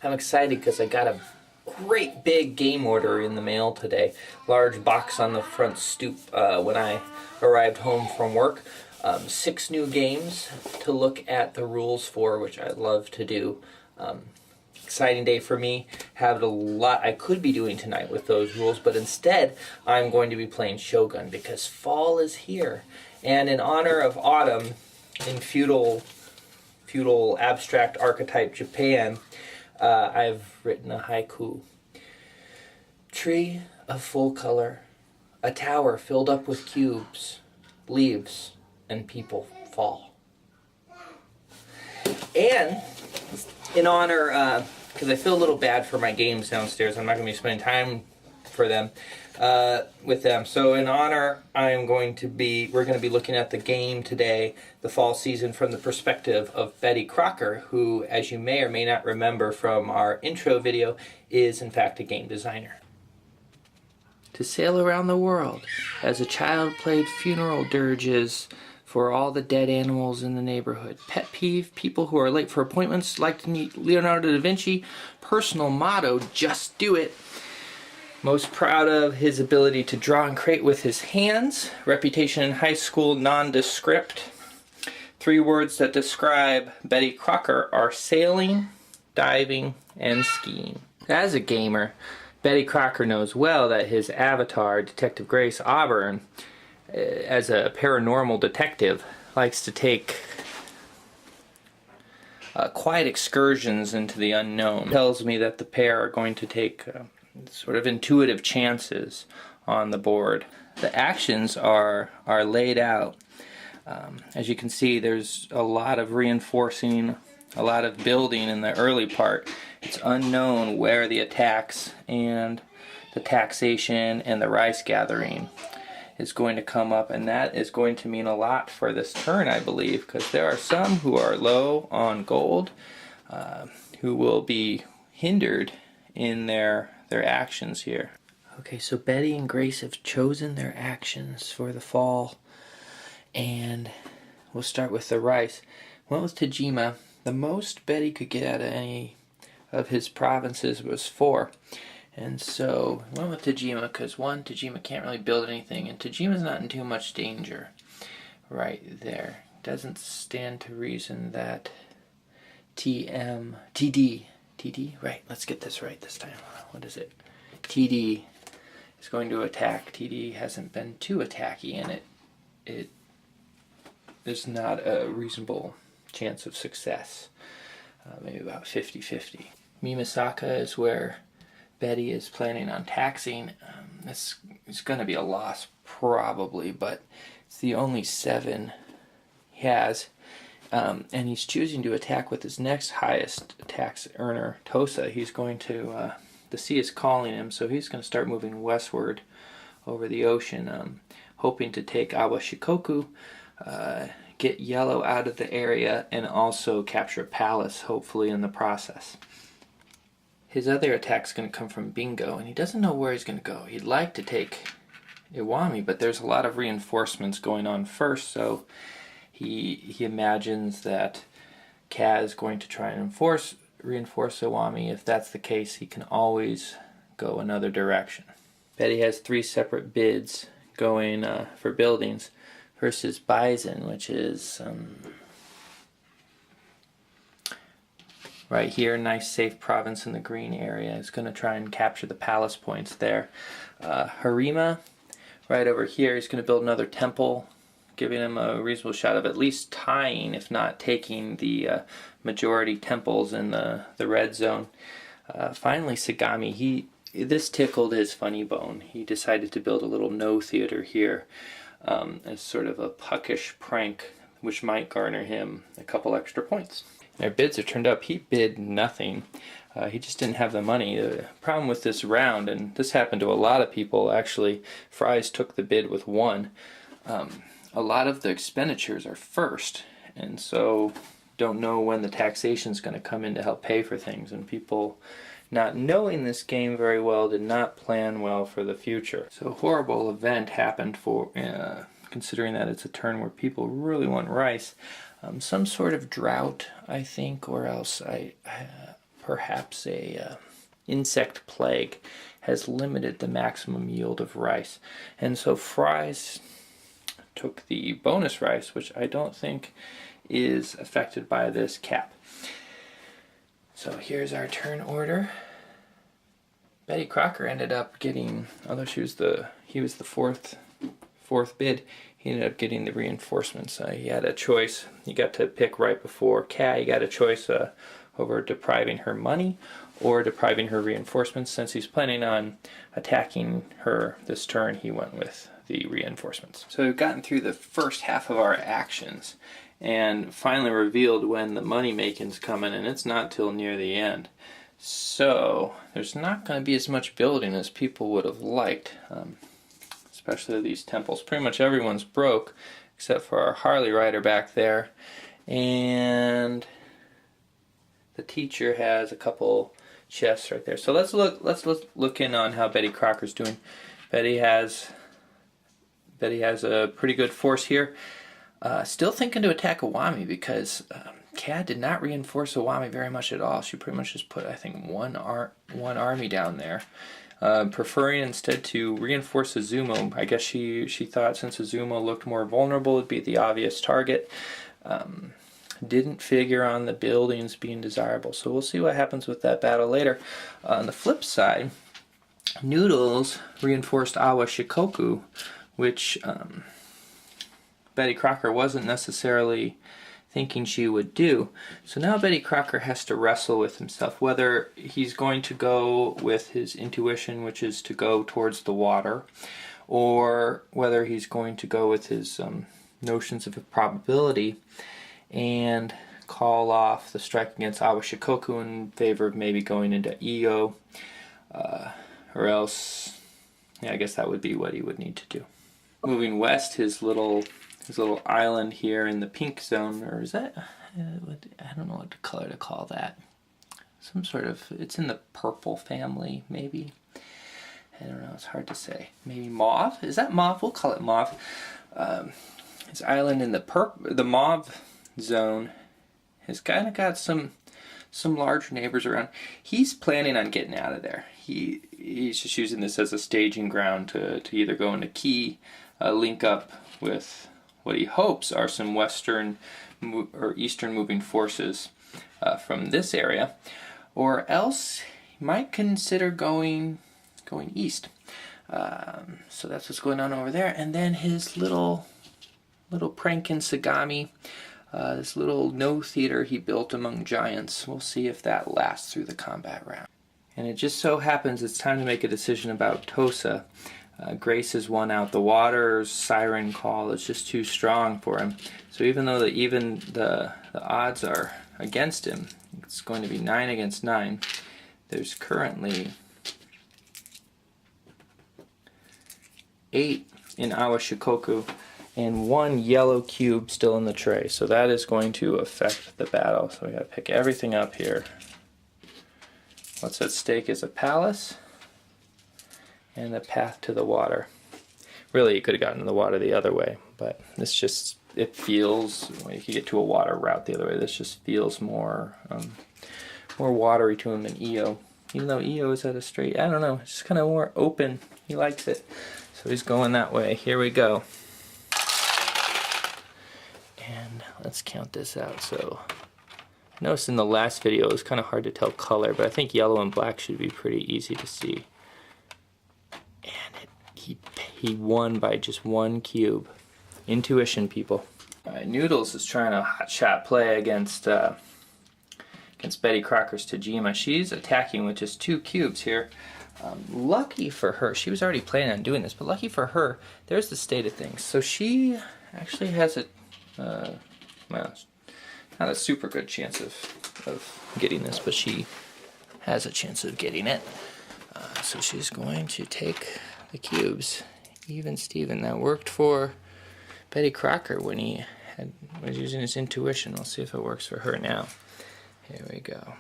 I'm excited because I got a great big game order in the mail today. Large box on the front stoop when I arrived home from work. 6 new games to look at the rules for, which I love to do. Exciting day for me. Have a lot I could be doing tonight with those rules, but instead I'm going to be playing Shogun because fall is here. And in honor of autumn in feudal abstract archetype Japan, I've written a haiku. Tree of full color, a tower filled up with cubes, leaves, and people fall. And in honor, because I feel a little bad for my games downstairs, I'm not going to be spending time for them with them. So in honor, we're going to be looking at the game today, the fall season, from the perspective of Betty Crocker, who, as you may or may not remember from our intro video, is in fact a game designer. To sail around the world, as a child played funeral dirges for all the dead animals in the neighborhood. Pet peeve, people who are late for appointments, like to meet Leonardo da Vinci. Personal motto, just do it. Most proud of his ability to draw and create with his hands. Reputation in high school, nondescript. 3 words that describe Betty Crocker are sailing, diving, and skiing. As a gamer, Betty Crocker knows well that his avatar, Detective Grace Auburn, as a paranormal detective, likes to take quiet excursions into the unknown. Tells me that the pair are going to take sort of intuitive chances on the board. The actions are laid out. As you can see, there's a lot of reinforcing, a lot of building in the early part. It's unknown where the attacks and the taxation and the rice gathering is going to come up, and that is going to mean a lot for this turn, I believe, because there are some who are low on gold who will be hindered in their actions here. Okay, so Betty and Grace have chosen their actions for the fall, and we'll start with the rice. Went with Tajima. The most Betty could get out of any of his provinces was 4. And so, went with Tajima because, 1, Tajima can't really build anything, and Tajima's not in too much danger right there. Doesn't stand to reason that TD, right, let's get this right this time. What is it? TD is going to attack. TD hasn't been too attacky, and it is not a reasonable chance of success. Maybe about 50-50. Mimasaka is where Betty is planning on taxing. This is going to be a loss probably, but it's the only 7 he has. And he's choosing to attack with his next highest tax earner, Tosa. He's going to, the sea is calling him, so he's going to start moving westward over the ocean, hoping to take Awashikoku, get yellow out of the area, and also capture a palace, hopefully, in the process. His other attack's going to come from Bingo, and he doesn't know where he's going to go. He'd like to take Iwami, but there's a lot of reinforcements going on first, so he imagines that Kaz is going to try and reinforce Iwami. If that's the case, he can always go another direction. Betty has 3 separate bids going for buildings versus Bison, which is right here, nice safe province in the green area. Is going to try and capture the palace points there. Harima, right over here, he's going to build another temple, giving him a reasonable shot of at least tying, if not taking, the majority temples in the red zone. Finally, Sagami, this tickled his funny bone. He decided to build a little no theater here as sort of a puckish prank, which might garner him a couple extra points. Their bids are turned up. He bid nothing. He just didn't have the money. The problem with this round, and this happened to a lot of people actually, Fries took the bid with 1. A lot of the expenditures are first, and so don't know when the taxation is going to come in to help pay for things, and people, not knowing this game very well, did not plan well for the future. So a horrible event happened for considering that it's a turn where people really want rice. Some sort of drought, I think, or else perhaps a insect plague has limited the maximum yield of rice. And so Fry's took the bonus rice, which I don't think is affected by this cap. So here's our turn order. Betty Crocker ended up getting, although he was the fourth bid, he ended up getting the reinforcements. He had a choice. He got to pick right before Kat. He got a choice over depriving her money or depriving her reinforcements. Since he's planning on attacking her this turn, he went with the reinforcements. So we've gotten through the first half of our actions and finally revealed when the money making's coming, and it's not till near the end. So there's not going to be as much building as people would have liked, especially these temples. Pretty much everyone's broke except for our Harley rider back there, and the teacher has a couple chests right there. So let's look in on how Betty Crocker's doing. Betty has a pretty good force here. Still thinking to attack Iwami because Kat did not reinforce Iwami very much at all. She pretty much just put, I think, one army down there, preferring instead to reinforce Izumo. I guess she thought since Izumo looked more vulnerable, it'd be the obvious target. Didn't figure on the buildings being desirable. So we'll see what happens with that battle later. On the flip side, Noodles reinforced Awa Shikoku, which Betty Crocker wasn't necessarily thinking she would do. So now Betty Crocker has to wrestle with himself whether he's going to go with his intuition, which is to go towards the water, or whether he's going to go with his notions of probability and call off the strike against Awa Shikoku in favor of maybe going into Iyo, or else, yeah, I guess that would be what he would need to do. Moving west, his little island here in the pink zone, or is that, I don't know what color to call that. Some sort of, it's in the purple family, maybe. I don't know, it's hard to say. Maybe mauve? Is that mauve? We'll call it mauve. His island in the mauve zone has kind of got some large neighbors around. He's planning on getting out of there. He's just using this as a staging ground to either go into Key, link up with what he hopes are some western or eastern moving forces from this area, or else he might consider going east. So that's what's going on over there. And then his little prank in Sagami, this little no theater he built among giants. We'll see if that lasts through the combat round. And it just so happens it's time to make a decision about Tosa. Grace has won out. The water's siren call is just too strong for him. So even though the odds are against him, it's going to be 9 against 9. There's currently 8 in Awa Shikoku and 1 yellow cube still in the tray. So that is going to affect the battle. So we gotta pick everything up here. What's at stake is a palace and a path to the water. Really, you could have gotten to the water the other way, but this just, it feels, well, you could get to a water route the other way. This just feels more watery to him than Iyo. Even though Iyo is at a straight, I don't know, it's just kind of more open. He likes it. So he's going that way. Here we go. And let's count this out. So I noticed in the last video it was kind of hard to tell color, but I think yellow and black should be pretty easy to see. And he won by just 1 cube. Intuition, people. Alright, Noodles is trying a hotshot play against Betty Crocker's Tajima. She's attacking with just 2 cubes here. Lucky for her, she was already planning on doing this, but lucky for her, there's the state of things. So she actually has a, well, not a super good chance of getting this, but she has a chance of getting it. So she's going to take the cubes. Even Steven, that worked for Betty Crocker when he was using his intuition. We'll see if it works for her now. Here we go.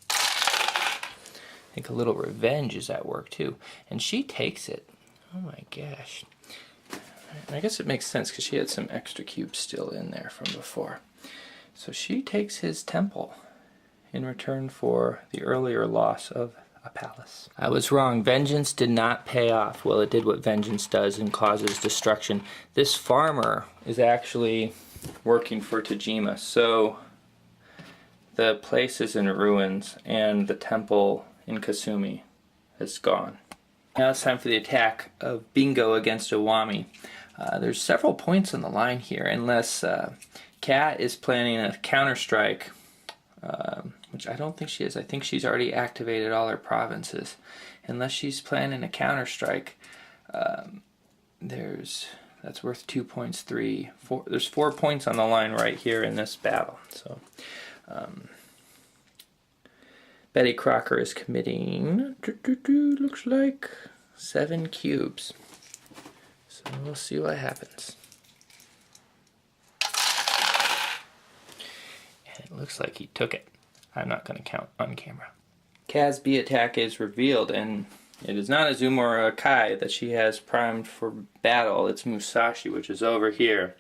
I think a little revenge is at work too. And she takes it. Oh my gosh. I guess it makes sense because she had some extra cubes still in there from before. So she takes his temple. in return for the earlier loss of a palace. I was wrong. Vengeance did not pay off. Well, it did what vengeance does and causes destruction. This farmer is actually working for Tajima, so the place is in ruins and the temple in Kasumi is gone. Now it's time for the attack of Bingo against Owami. There's several points on the line here, unless Kat is planning a counterstrike, which I don't think she is. I think she's already activated all her provinces. Unless she's planning a counterstrike, that's worth 2 points, 3, 4. There's 4 points on the line right here in this battle. So Betty Crocker is committing, looks like 7 cubes. So we'll see what happens. And it looks like he took it. I'm not going to count on camera. Kaz B attack is revealed, and it is not Azuma or Kai that she has primed for battle. It's Musashi, which is over here.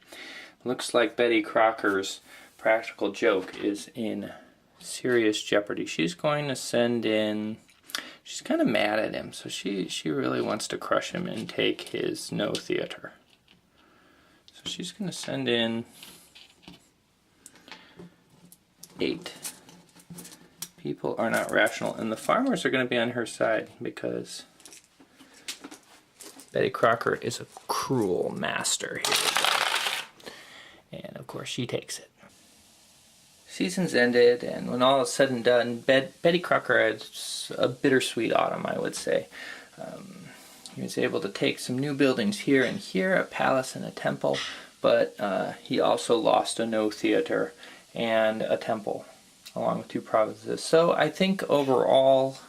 Looks like Betty Crocker's practical joke is in serious jeopardy. She's going to send in... She's kind of mad at him, so she really wants to crush him and take his no theater. So she's going to send in 8. People are not rational, and the farmers are going to be on her side because Betty Crocker is a cruel master here. And of course she takes it. Season's ended, and when all is said and done, Betty Crocker had a bittersweet autumn, I would say. He was able to take some new buildings here and here, a palace and a temple, but he also lost a no theater and a temple, along with 2 provinces. So I think overall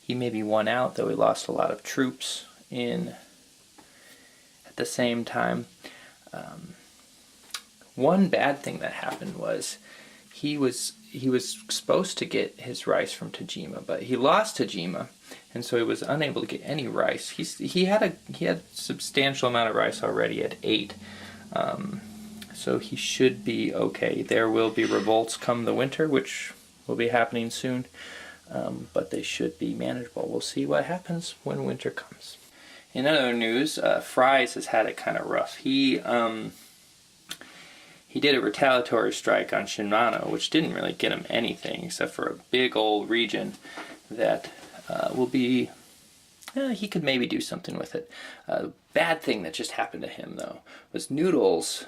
he maybe won out, though he lost a lot of troops at the same time. One bad thing that happened was he was supposed to get his rice from Tajima, but he lost Tajima, and so he was unable to get any rice. He had a substantial amount of rice already at 8, so he should be okay. There will be revolts come the winter, which will be happening soon, but they should be manageable. We'll see what happens when winter comes. In other news, Fries has had it kind of rough. He did a retaliatory strike on Shinano, which didn't really get him anything except for a big old region that will be... he could maybe do something with it. Bad thing that just happened to him, though, was Noodles,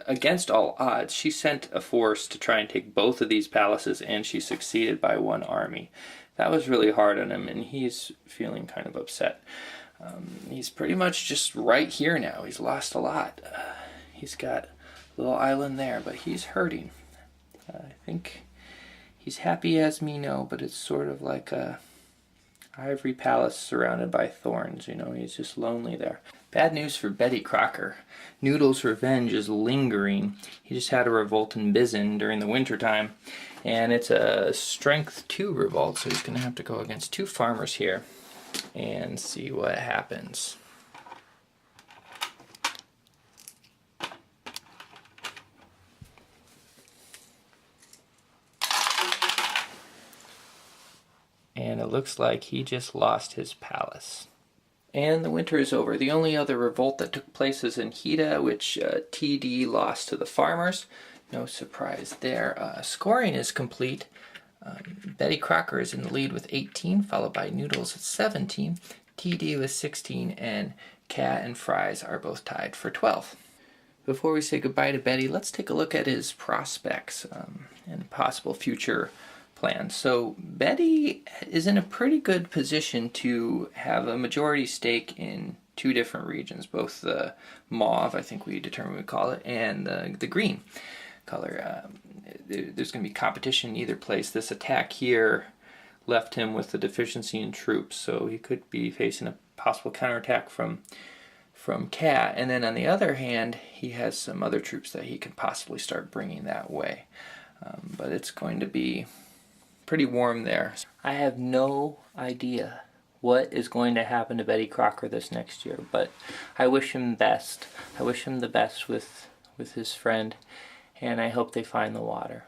against all odds, she sent a force to try and take both of these palaces, and she succeeded by 1 army. That was really hard on him, and he's feeling kind of upset. He's pretty much just right here now. He's lost a lot. He's got little island there, but he's hurting. I think he's happy as Mino, but it's sort of like a ivory palace surrounded by thorns. You know, he's just lonely there. Bad news for Betty Crocker. Noodle's revenge is lingering. He just had a revolt in Bizen during the winter time, and it's a strength 2 revolt, so he's going to have to go against 2 farmers here and see what happens. And it looks like he just lost his palace. And the winter is over. The only other revolt that took place is in Hida, which TD lost to the farmers. No surprise there. Scoring is complete. Betty Crocker is in the lead with 18, followed by Noodles at 17, TD with 16, and Kat and Fries are both tied for 12. Before we say goodbye to Betty, let's take a look at his prospects and possible future plans. So Betty is in a pretty good position to have a majority stake in 2 different regions, both the mauve, I think we determined we call it, and the green color. There's going to be competition in either place. This attack here left him with a deficiency in troops, so he could be facing a possible counterattack from Kat, and then on the other hand, he has some other troops that he could possibly start bringing that way. But it's going to be pretty warm there. I have no idea what is going to happen to Betty Crocker this next year, but I wish him best. I wish him the best with his friend, and I hope they find the water.